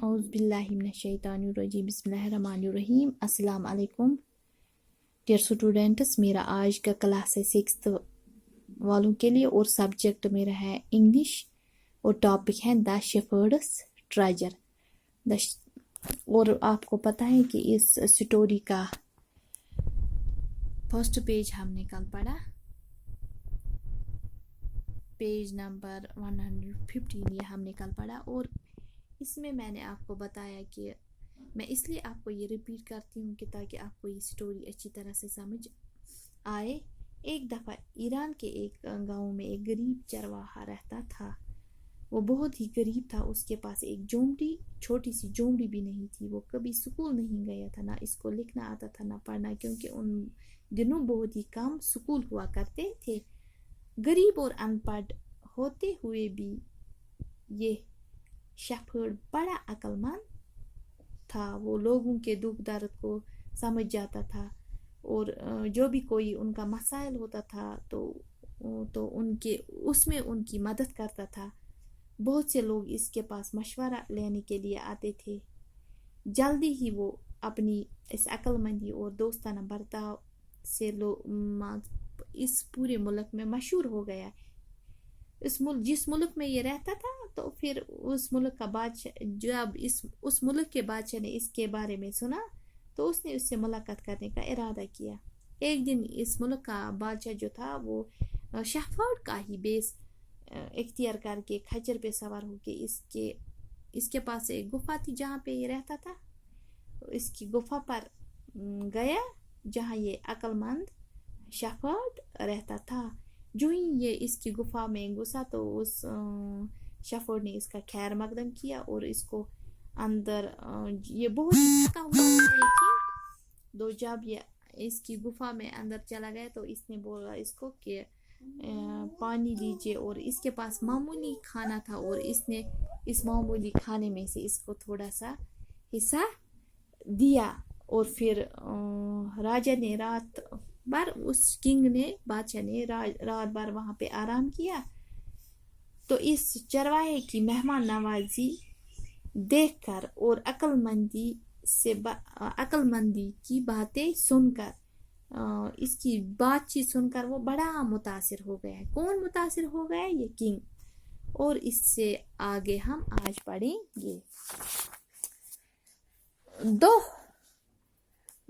اعوذ باللہ من الشیطان الرجیم بسم اللہ الرحمن الرحیم السلام علیکم ڈیئر اسٹوڈنٹس. میرا آج کا کلاس ہے 6th والوں کے لیے اور سبجیکٹ میرا ہے انگلش اور ٹاپک ہے دا شیفرڈس ٹریجر. اور آپ کو پتہ ہے کہ اس سٹوری کا فرسٹ پیج ہم نے کل پڑھا، پیج نمبر 115 یہ ہم نے کل پڑھا. اور اس میں نے آپ کو بتایا کہ میں اس لیے آپ کو یہ ریپیٹ کرتی ہوں کہ تاکہ آپ کو یہ سٹوری اچھی طرح سے سمجھ آئے. ایک دفعہ ایران کے ایک گاؤں میں ایک غریب چرواہا رہتا تھا. وہ بہت ہی غریب تھا. اس کے پاس ایک جھونپڑی، چھوٹی سی جھونپڑی بھی نہیں تھی. وہ کبھی اسکول نہیں گیا تھا، نہ اس کو لکھنا آتا تھا نہ پڑھنا، کیونکہ ان دنوں بہت ہی کم اسکول ہوا کرتے تھے. غریب اور ان پڑھ ہوتے ہوئے بھی یہ شیفرڈ بڑا عقل مند تھا. وہ لوگوں کے دکھ درد کو سمجھ جاتا تھا اور جو بھی کوئی ان کا مسائل ہوتا تھا تو اس میں ان کی مدد کرتا تھا. بہت سے لوگ اس کے پاس مشورہ لینے کے لیے آتے تھے. جلدی ہی وہ اپنی اس عقل مندی اور دوستانہ برتاؤ سے اس پورے ملک میں مشہور ہو گیا. جس ملک میں یہ رہتا تھا تو پھر اس ملک کا بادشاہ، جب اس ملک کے بادشاہ نے اس کے بارے میں سنا تو اس نے اس سے ملاقات کرنے کا ارادہ کیا. ایک دن اس ملک کا بادشاہ جو تھا وہ شیفرڈ کا ہی بیس اختیار کر کے کھچر پہ سوار ہو کے اس کے پاس ایک گفا تھی جہاں پہ یہ رہتا تھا. اس کی گفا پر گیا جہاں یہ عقل مند شیفرڈ رہتا تھا. جو ہی یہ اس کی گفا میں گھسا تو اس شیفرڈ نے اس کا خیر مقدم کیا اور اس کو اندر یہ بہت تھکا ہوا ہے کہ جب یہ اس کی گفا میں اندر چلا گیا تو اس نے بولا اس کو کہ پانی دیجیے. اور اس کے پاس معمولی کھانا تھا اور اس نے اس معمولی کھانے میں سے اس کو تھوڑا سا حصہ دیا. اور پھر راجا نے رات بھر، اس کنگ نے، بادشاہ نے رات بھر وہاں پہ آرام کیا. تو اس چرواہے کی مہمان نوازی دیکھ کر اور عقل مندی کی باتیں سن کر، اس کی بات چیت سن کر وہ بڑا متاثر ہو گیا. کون متاثر ہو گیا؟ یہ کنگ. اور اس سے آگے ہم آج پڑھیں گے.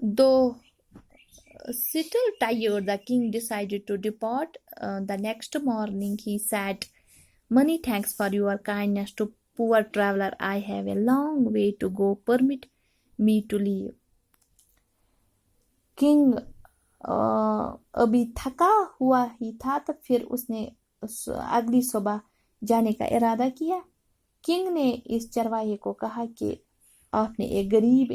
Though still tired, the king decided to depart. The next morning he said, "Many thanks for your kindness to poor traveler. I have a long way to go. Permit me to leave." King ابھی تھکا ہوا ہی تھا تو پھر اس نے اگلی صبح جانے کا ارادہ کیا. کنگ نے اس چرواہے کو کہا کہ آپ نے ایک غریب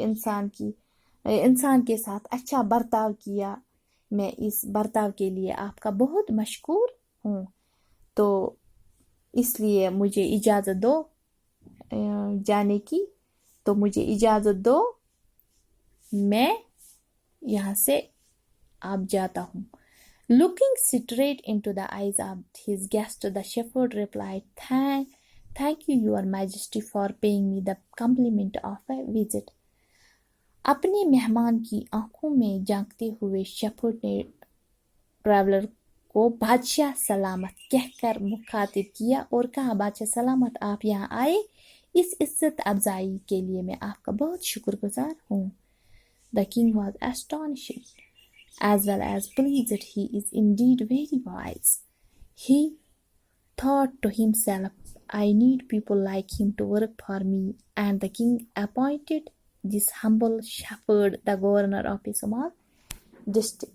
انسان کے ساتھ اچھا برتاؤ کیا. میں اس برتاؤ کے لیے آپ کا بہت مشکور ہوں. تو اس لیے مجھے اجازت دو جانے کی. تو مجھے اجازت دو، میں یہاں سے آپ جاتا ہوں. Looking straight into the eyes of his guest, the shepherd replied, Thank you, Your Majesty, for paying me the compliment of a visit. اپنے مہمان کی آنکھوں میں جھانکتے ہوئے شیفرڈ نے ٹریولر کو بادشاہ سلامت کہہ کر مخاطب کیا اور کہا، بادشاہ سلامت، آپ یہاں آئے، اس عزت افزائی کے لیے میں آپ کا بہت شکر گزار ہوں. The king was astonished as well as pleased. He is indeed very wise. He thought to himself, I need people like him to work for me. And the king appointed this humble shepherd the governor of a small district.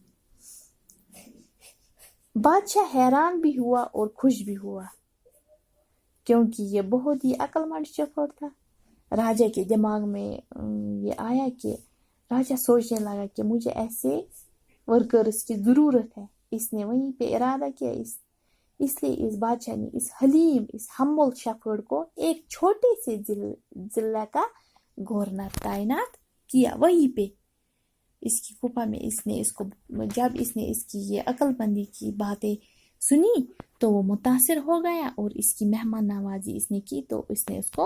بادشاہ حیران بھی ہوا اور خوش بھی ہوا کیونکہ یہ بہت ہی عقل مند شیفرڈ تھا. راجا کے دماغ میں یہ آیا کہ راجا سوچنے لگا کہ مجھے ایسے ورکرز کی ضرورت ہے. اس نے وہیں پہ ارادہ کیا. اس لیے اس بادشاہ نے اس حلیم، اس ہمبل شیفرڈ کو ایک چھوٹے سے ضلع کا گورنر تعینات کیا. وہیں پہ اس کی گفا میں جب اس نے اس کی یہ عقل مندی کی باتیں سنی تو وہ متاثر ہو گیا اور اس کی مہمان نوازی اس نے کی. تو اس نے اس کو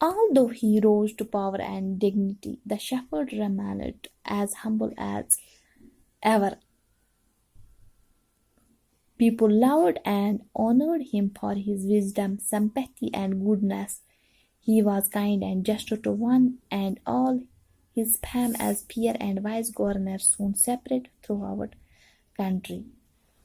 Although he rose to power and dignity, the shepherd remained as humble as ever. People loved and honored him for his wisdom, sympathy, and goodness. He was kind and just to one and all. His fame as peer and wise governor soon spread throughout country.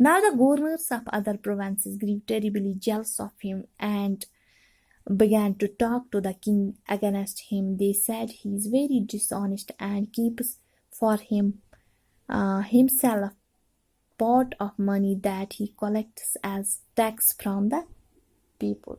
Now the governors of other provinces grew terribly jealous of him and began to talk to the king against him. They said he is very dishonest and keeps for himself pot of money that he collects as tax from the people.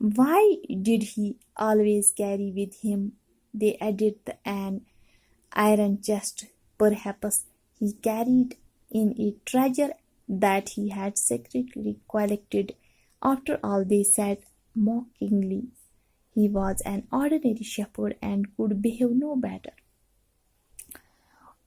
why did he always carry with him? They added an iron chest. Perhaps he carried in a treasure that he had secretly collected. After all, they said mockingly, he was an ordinary shepherd and could behave no better.